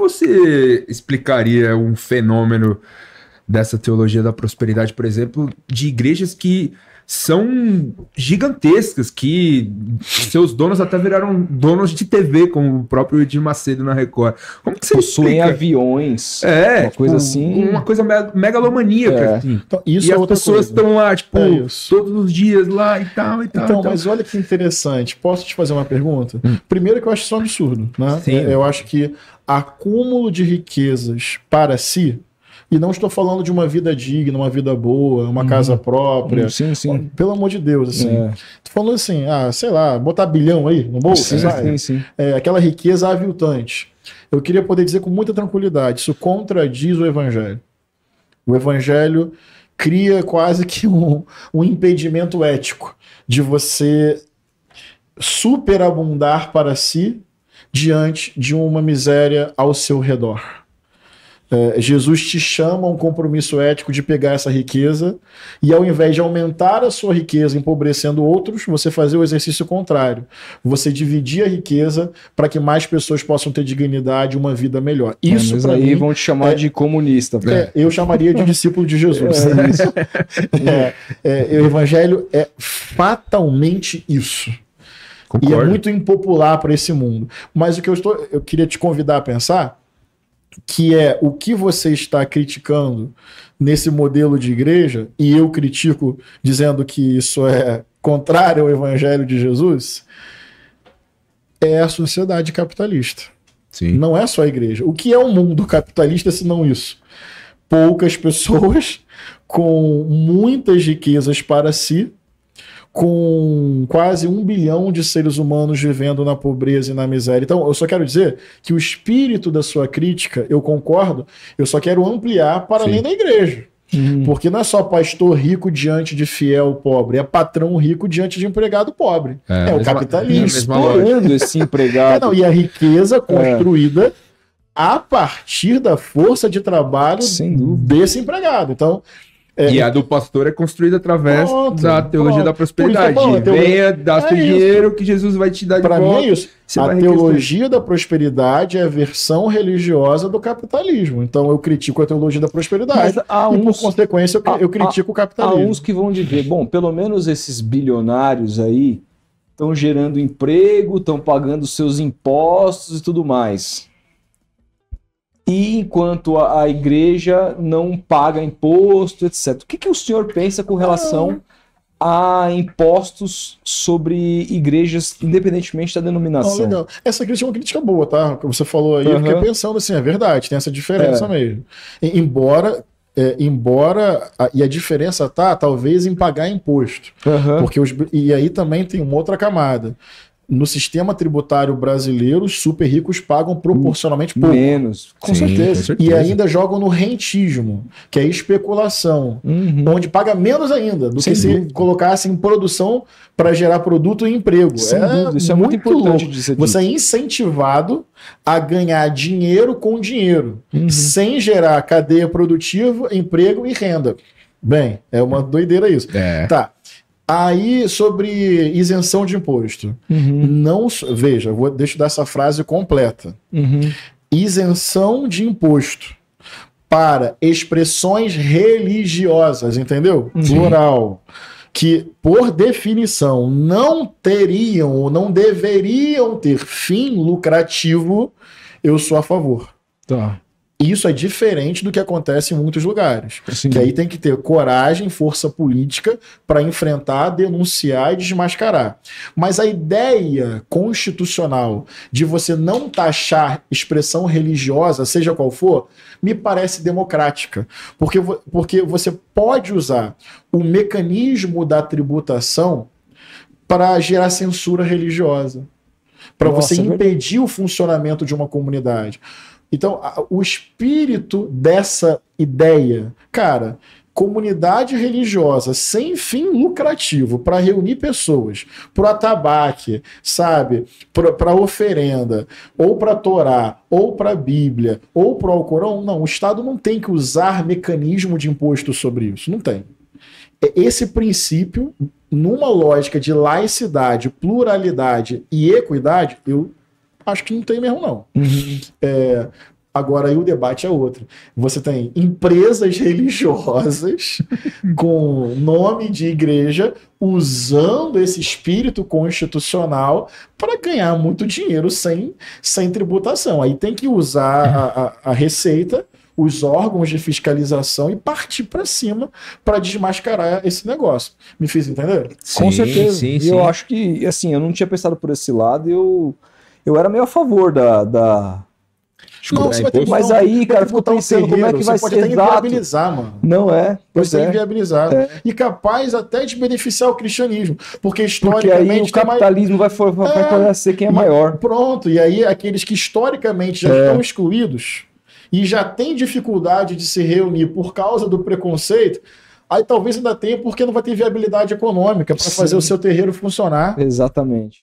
você explicaria um fenômeno dessa teologia da prosperidade, por exemplo, de igrejas que são gigantescas, que seus donos até viraram donos de TV, como o próprio Edir Macedo na Record. Como que você possuem explica? Aviões, uma coisa assim. Uma coisa megalomaníaca. Assim. Então, isso e é as outra pessoas coisa. estão lá, tipo, todos os dias lá e tal, e tal. Então, mas olha que interessante. Posso te fazer uma pergunta? Primeiro que eu acho isso um absurdo, né? Sim. Eu acho que acúmulo de riquezas para si, e não estou falando de uma vida digna, uma vida boa, uma casa própria. Sim, sim. Pelo amor de Deus, assim. Tô falando assim, sei lá, botar bilhão aí no bolso, sabe? Sim. Aquela riqueza aviltante. Eu queria poder dizer com muita tranquilidade, isso contradiz o evangelho. O evangelho cria quase que um impedimento ético de você superabundar para si diante de uma miséria ao seu redor. Jesus te chama a um compromisso ético de pegar essa riqueza e, ao invés de aumentar a sua riqueza empobrecendo outros, você fazer o exercício contrário. Você dividir a riqueza para que mais pessoas possam ter dignidade e uma vida melhor. Isso, mas para aí mim, vão te chamar de comunista. eu chamaria de discípulo de Jesus. O evangelho é fatalmente isso. Concordo. E é muito impopular para esse mundo. Mas o que eu queria te convidar a pensar, que é o que você está criticando nesse modelo de igreja, e eu critico dizendo que isso é contrário ao evangelho de Jesus, é a sociedade capitalista. Sim. Não é só a igreja. O que é o mundo capitalista se não isso? Poucas pessoas com muitas riquezas para si, com quase 1 bilhão de seres humanos vivendo na pobreza e na miséria. Então, eu só quero dizer que o espírito da sua crítica, eu concordo, eu só quero ampliar para além da igreja. Porque não é só pastor rico diante de fiel pobre, é patrão rico diante de empregado pobre. É o capitalismo. Explorando esse empregado. E a riqueza construída a partir da força de trabalho desse empregado. Então, e a do pastor é construída através da teologia da prosperidade. Venha, dá seu dinheiro que Jesus vai te dar de volta. Para mim é isso. A teologia da prosperidade é a versão religiosa do capitalismo. Então eu critico a teologia da prosperidade e, por consequência, eu critico o capitalismo. Há uns que vão dizer, bom, pelo menos esses bilionários aí estão gerando emprego, estão pagando seus impostos e tudo mais. E enquanto a igreja não paga imposto, etc. O que o senhor pensa com relação a impostos sobre igrejas, independentemente da denominação? Legal. Essa crítica é uma crítica boa, tá? Como você falou aí, eu fiquei pensando assim, é verdade, tem essa diferença mesmo. Embora, e a diferença talvez em pagar imposto. Porque e aí também tem uma outra camada. No sistema tributário brasileiro, os super ricos pagam proporcionalmente pouco. Menos. Com certeza. E ainda jogam no rentismo, que é especulação, onde paga menos ainda do que se colocasse em produção para gerar produto e emprego. Isso é muito importante de ser dito. Você é incentivado a ganhar dinheiro com dinheiro, sem gerar cadeia produtiva, emprego e renda. Bem, é uma doideira isso. Tá. Aí, sobre isenção de imposto. Não, veja, deixa eu dar essa frase completa. Isenção de imposto para expressões religiosas, entendeu? Plural. Que, por definição, não teriam ou não deveriam ter fim lucrativo, eu sou a favor. Isso é diferente do que acontece em muitos lugares. Que aí tem que ter coragem, força política para enfrentar, denunciar e desmascarar. Mas a ideia constitucional de você não taxar expressão religiosa, seja qual for, me parece democrática. Porque você pode usar o mecanismo da tributação para gerar censura religiosa. Para você impedir o funcionamento de uma comunidade. Então, o espírito dessa ideia, cara, comunidade religiosa sem fim lucrativo para reunir pessoas, para o atabaque, sabe, para oferenda, ou para a Torá, ou para a Bíblia, ou para o Alcorão, não, o Estado não tem que usar mecanismo de imposto sobre isso, não tem. Esse princípio, numa lógica de laicidade, pluralidade e equidade, eu acho que não tem mesmo, não. Agora aí o debate é outro. Você tem empresas religiosas com nome de igreja usando esse espírito constitucional para ganhar muito dinheiro sem tributação. Aí tem que usar a Receita, os órgãos de fiscalização e partir para cima para desmascarar esse negócio. Me fiz entender? Sim, com certeza. Sim, e eu acho que, assim, eu não tinha pensado por esse lado, eu era meio a favor da não, mas aí, cara, ficou pensando como é que vai ser. Pode até inviabilizar, mano. Não é? Pode ser inviabilizado. E capaz até de beneficiar o cristianismo. Porque historicamente. Porque aí o capitalismo vai favorecer quem é maior. Pronto. E aí aqueles que historicamente já estão excluídos e já têm dificuldade de se reunir por causa do preconceito. Aí talvez ainda tenha, porque não vai ter viabilidade econômica para fazer o seu terreiro funcionar. Exatamente.